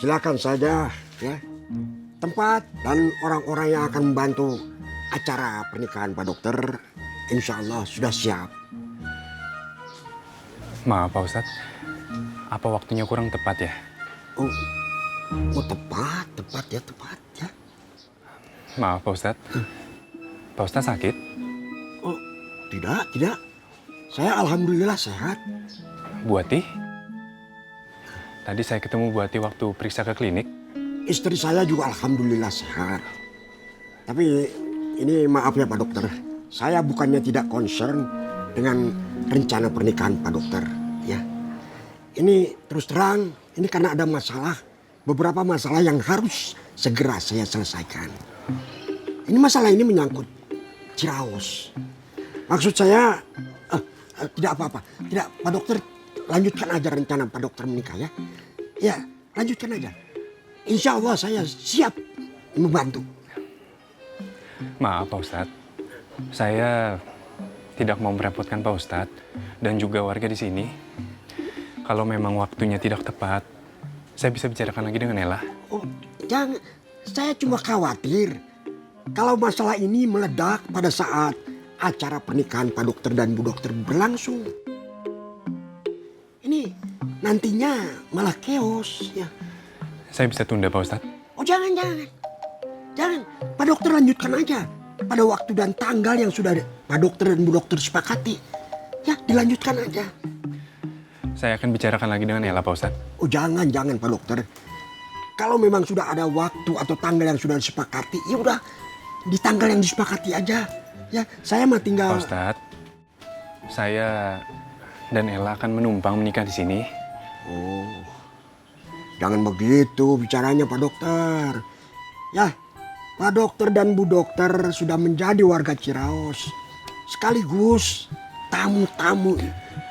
silakan saja ya. Tempat dan orang-orang yang akan membantu acara pernikahan Pak Dokter, insya Allah sudah siap. Maaf Pak Ustadz, apa waktunya kurang tepat ya? Oh, tepat ya. Maaf Pak Ustadz, Pak Ustadz sakit? Oh, tidak. Saya alhamdulillah sehat. Bu Ati? Tadi saya ketemu Bu Ati waktu periksa ke klinik. Istri saya juga alhamdulillah sehat. Tapi ini maaf ya Pak Dokter, saya bukannya tidak concern dengan rencana pernikahan Pak Dokter ya. Ini terus terang, ini karena ada beberapa masalah yang harus segera saya selesaikan. Ini masalah ini menyangkut Ciraos. Maksud saya, tidak apa-apa. Tidak, Pak Dokter, lanjutkan aja rencana Pak Dokter menikah ya. Ya, lanjutkan aja. Insya Allah saya siap membantu. Maaf Pak Ustadz, saya tidak mau merepotkan Pak Ustadz dan juga warga di sini. Kalau memang waktunya tidak tepat, saya bisa bicarakan lagi dengan Ella. Oh, jangan. Saya cuma khawatir kalau masalah ini meledak pada saat acara pernikahan Pak Dokter dan Bu Dokter berlangsung. Ini nantinya malah chaos ya. Saya bisa tunda Pak Ustadz? Oh jangan. Pak Dokter lanjutkan aja pada waktu dan tanggal yang sudah Pak Dokter dan Bu Dokter sepakati. Ya dilanjutkan aja. Saya akan bicarakan lagi dengan Ella Pak Ustadz. Oh jangan Pak Dokter. Kalau memang sudah ada waktu atau tanggal yang sudah disepakati, ya udah di tanggal yang disepakati aja. Ya saya mah tinggal. Pak Ustadz, saya dan Ella akan menumpang menikah di sini. Oh, jangan begitu bicaranya Pak Dokter. Ya, Pak Dokter dan Bu Dokter sudah menjadi warga Ciraos. Sekaligus tamu-tamu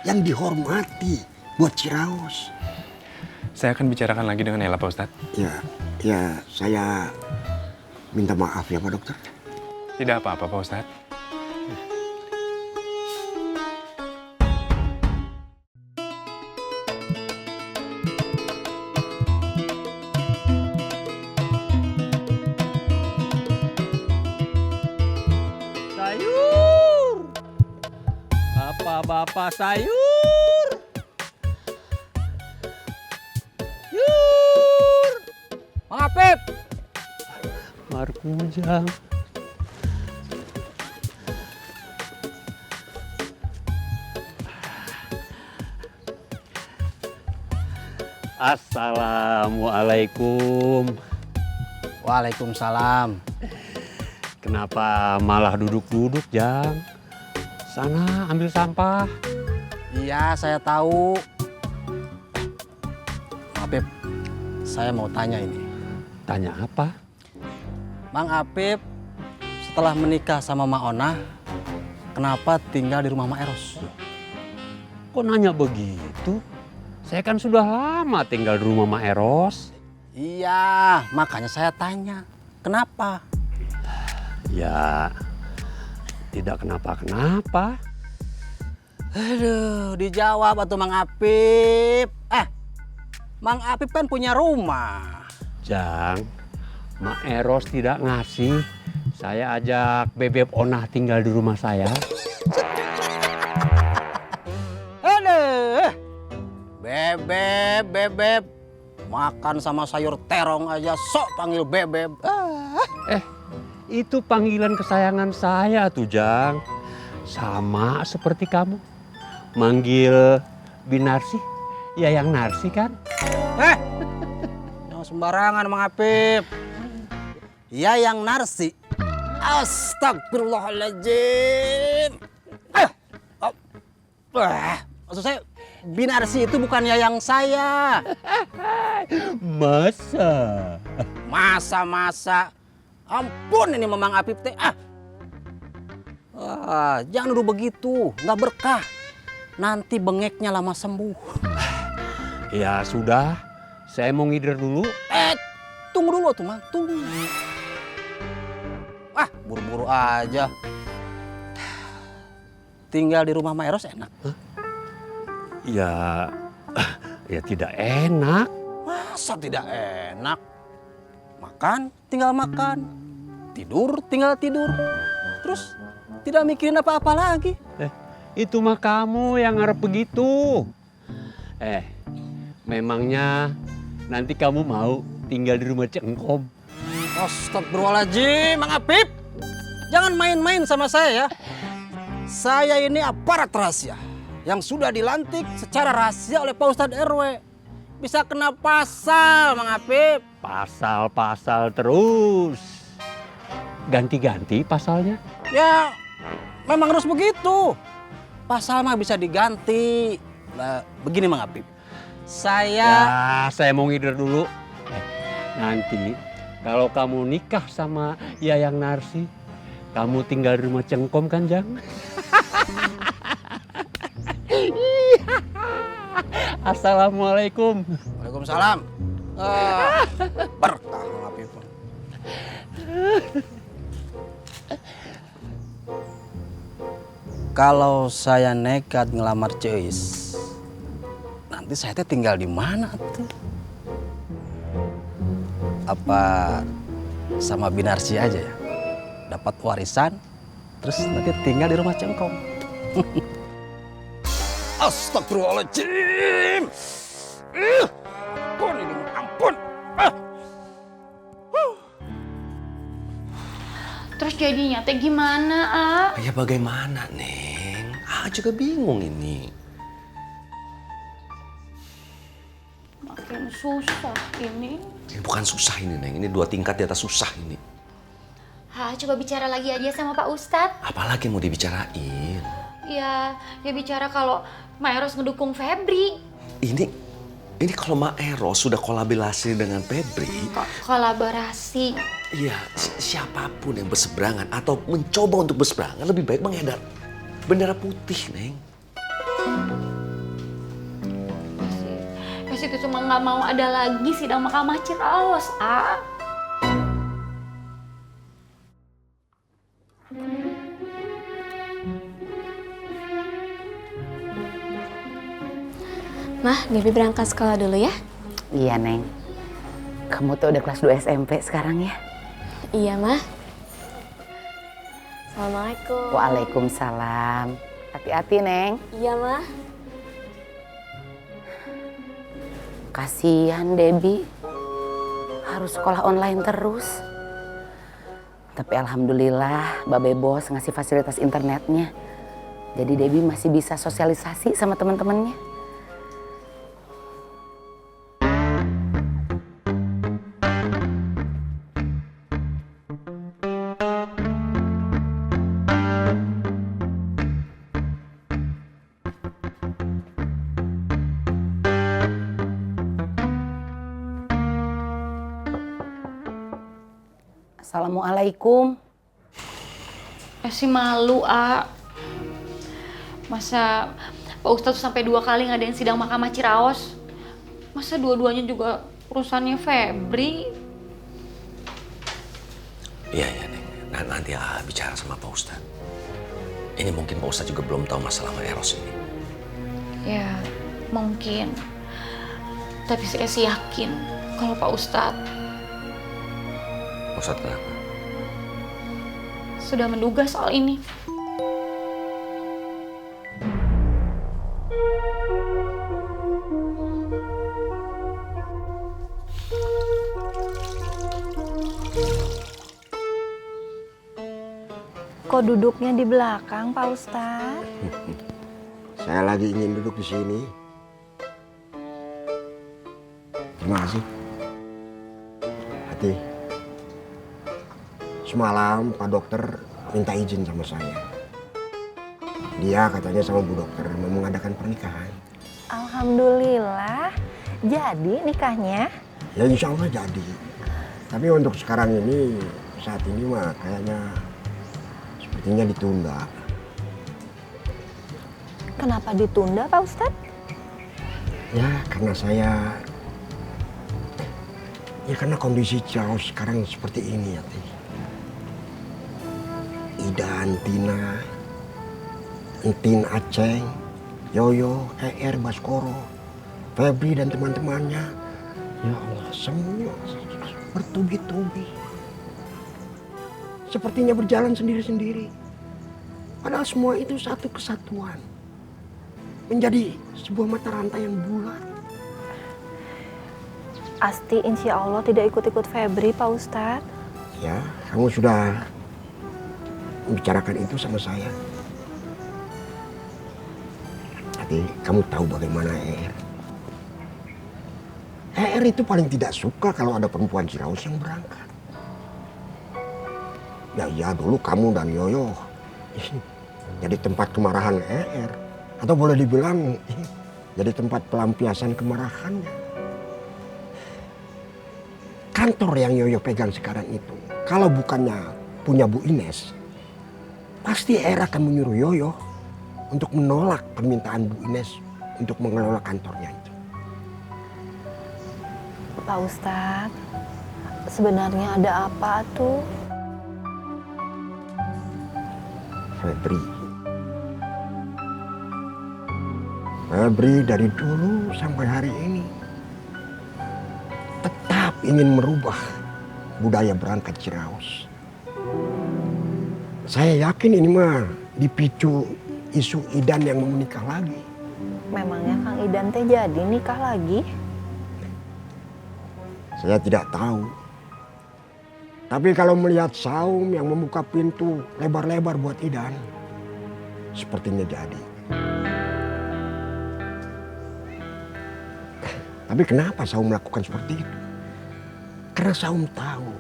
yang dihormati buat Ciraos. Saya akan bicarakan lagi dengan Ella Pak Ustadz. Ya saya minta maaf ya Pak Dokter. Tidak apa-apa Pak Ustadz. Sayur. Bapak-bapak sayur. Yur. Mang Apip. Markujang. Assalamualaikum. Waalaikumsalam. Kenapa malah duduk-duduk, Jang? Sana ambil sampah. Iya, saya tahu. Apip, saya mau tanya ini. Tanya apa? Mang Apip, setelah menikah sama Ma Ona, kenapa tinggal di rumah Ma Eros? Kok nanya begitu? Saya kan sudah lama tinggal di rumah Ma Eros. Iya, makanya saya tanya. Kenapa? Ya, tidak kenapa-kenapa. Aduh, dijawab atuh Mang Apip. Mang Apip kan punya rumah. Jang, Ma Eros tidak ngasih. Saya ajak Bebeb Onah tinggal di rumah saya. Aduh, Bebeb. Makan sama sayur terong aja sok panggil Bebeb. Itu panggilan kesayangan saya tuh, Jang. Sama seperti kamu. Manggil Binarsi, ya yang Narsi kan? Jangan sembarangan Mang Apip. Ya yang Narsi. Astagfirullahaladzim. Maksud saya Binarsi itu bukan Yayang saya. Masa. Ampun ini Mamang Apip teh. Jangan dulu begitu, nggak berkah. Nanti bengeknya lama sembuh. Ya sudah, saya mau ngider dulu. Tunggu dulu tuh Mang, tunggu. Buru-buru aja. Tinggal di rumah Ma Eros enak. Ya tidak enak. Masa Masa tidak enak? Makan, tinggal makan. Tidur, tinggal tidur. Terus tidak mikirin apa-apa lagi. Itu mah kamu yang ngarep begitu. Memangnya nanti kamu mau tinggal di rumah Cengkom? Astagfirullahaladzim, Mang Apip. Jangan main-main sama saya ya. Saya ini aparat rahasia yang sudah dilantik secara rahasia oleh Pak Ustadz RW. Bisa kena pasal, Mang Apip. Pasal-pasal terus. Ganti-ganti pasalnya? Ya, memang harus begitu. Pasal mah bisa diganti. Nah, begini Mang Apip. Saya Mau ngider dulu. Nanti kalau kamu nikah sama Yayang Narsi, kamu tinggal di rumah Cengkom kan, Jang? Assalamualaikum. Waalaikumsalam. Berkah Mang Apip. Kalau saya nekat ngelamar Ceis, nanti saya teh tinggal di mana tuh? Apa sama Binarsi aja ya? Dapat warisan, terus nanti tinggal di rumah Cengkom. Astagfirullahaladzim. Ampun ini, ampun. Terus jadinya teh gimana, Ah? Ya bagaimana, Neng? Juga bingung ini. Makin susah ini. Ini bukan susah ini, Neng. Ini 2 tingkat di atas susah ini. Coba bicara lagi aja sama Pak Ustadz. Apalagi mau dibicarain? Ya, dia bicara kalau Maeros ngedukung Febri. Ini kalau Mak Eros sudah kolaborasi dengan Febri. Kolaborasi. Iya, siapapun yang berseberangan atau mencoba untuk berseberangan lebih baik mengedar bendera putih, Neng. Pas itu cuma nggak mau ada lagi sidang Mahkamah Ciraos, Ah. Mah, Debbie berangkat sekolah dulu ya? Iya, Neng. Kamu tuh udah kelas 2 SMP sekarang ya? Iya, Mah. Assalamualaikum. Waalaikumsalam. Hati-hati, Neng. Iya, Mah. Kasihan Debbie. Harus sekolah online terus. Tapi alhamdulillah Babe Bos ngasih fasilitas internetnya. Jadi Debbie masih bisa sosialisasi sama teman-temannya. Assalamualaikum. Si malu, Ah. Masa Pak Ustadz sampai 2 kali ngadain sidang Mahkamah Ciraos. Masa dua-duanya juga urusannya Febri? Iya, Neng. Nah, nanti bicara sama Pak Ustadz. Ini mungkin Pak Ustadz juga belum tahu masalah Mak Eros ini. Ya, mungkin. Tapi saya sih yakin kalau Pak Ustadz Pak Ustadz kenapa? sudah menduga soal ini. Kok duduknya di belakang, Pak Ustadz? Saya lagi ingin duduk di sini. Terima kasih. Hati. Semalam Pak Dokter minta izin sama saya. Dia katanya sama Bu Dokter mau mengadakan pernikahan. Alhamdulillah. Jadi nikahnya? Ya insya Allah jadi. Tapi untuk sekarang ini, saat ini mah kayaknya sepertinya ditunda. Kenapa ditunda, Pak Ustadz? Ya karena karena kondisi Ciraos sekarang seperti ini ya Teh. Idan, Tina, Entin Aceng, Yoyo, ER, Baskoro, Febri dan teman-temannya. Ya Allah. semua bertubi-tubi. Sepertinya berjalan sendiri-sendiri. Padahal semua itu satu kesatuan. Menjadi sebuah mata rantai yang bulat. Asti insya Allah tidak ikut-ikut Febri, Pak Ustadz. Ya, kamu sudah membicarakan itu sama saya. Tapi kamu tahu bagaimana ER. ER itu paling tidak suka kalau ada perempuan Ciraus yang berangkat. Ya dulu kamu dan Yoyo jadi tempat kemarahan ER. Atau boleh dibilang jadi tempat pelampiasan kemarahannya. Kantor yang Yoyo pegang sekarang itu, kalau bukannya punya Bu Ines, pasti ER akan menyuruh Yoyo untuk menolak permintaan Bu Ines untuk mengelola kantornya itu. Pak Ustadz, sebenarnya ada apa tuh? Febri dari dulu sampai hari ini tetap ingin merubah budaya berangkat Ciraus. Saya yakin ini mah dipicu isu Idan yang mau menikah lagi. Memangnya Kang Idan teh jadi nikah lagi? Saya tidak tahu. Tapi kalau melihat Saum yang membuka pintu lebar-lebar buat Idan, sepertinya jadi. Tapi kenapa Saum melakukan seperti itu? Karena Saum tahu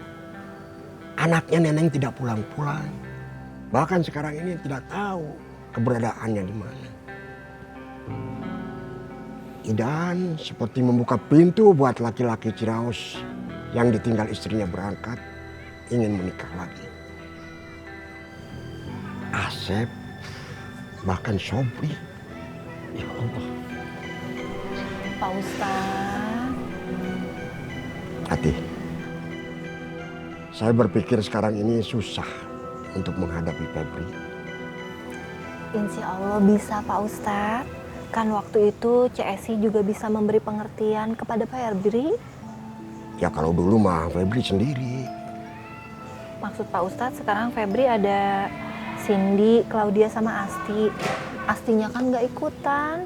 anaknya Neneng tidak pulang-pulang. Bahkan sekarang ini tidak tahu keberadaannya di mana. Idan seperti membuka pintu buat laki-laki Ciraus yang ditinggal istrinya berangkat ingin menikah lagi. Asep, bahkan Sobri. Ya Allah. Pak Ustadz. Hati. Saya berpikir sekarang ini susah untuk menghadapi Febri. Insya Allah bisa Pak Ustadz. Kan waktu itu CSI juga bisa memberi pengertian kepada Pak Febri. Ya kalau dulu mah Febri sendiri. Maksud Pak Ustadz sekarang Febri ada Cindy, Claudia sama Asti. Astinya kan nggak ikutan.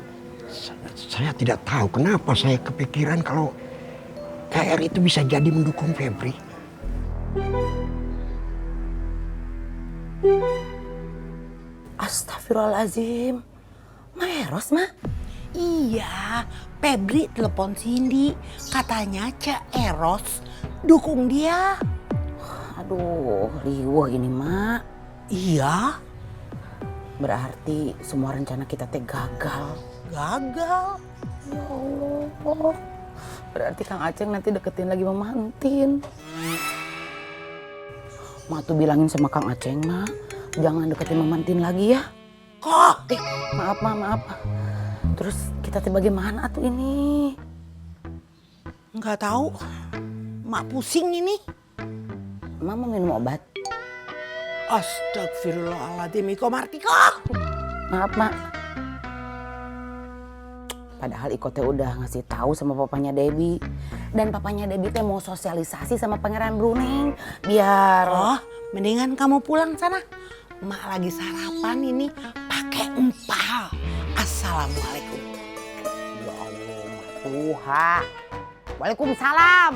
Saya tidak tahu kenapa saya kepikiran kalau KR itu bisa jadi mendukung Febri. Astagfirullahaladzim. Maeros, Mak? Iya, Febri telepon Cindy. Katanya Cek Eros dukung dia. Aduh, riweuh ini, Mak. Iya, Berarti semua rencana kita teh gagal. gagal. Ya Allah. Berarti Kang Aceng nanti deketin lagi Mama Entin. Ma tuh bilangin sama Kang Aceng, Ma, jangan deketin Mama Entin lagi ya. Kok? Maaf, Ma, maaf. Terus kita teh bagaimana tuh ini? Nggak tahu. Mak pusing ini. Mama minum obat. Astagfirullahaladzim, Iko Martiko. Maaf, Mak. Padahal Iko teh udah ngasih tahu sama papanya Debbie. Dan papanya Debbie teh mau sosialisasi sama Pangeran Brunei. Biar... Oh, mendingan kamu pulang sana. Mak lagi sarapan ini pakai empal. Assalamualaikum. Ya Allah, Tuhan. Waalaikumsalam.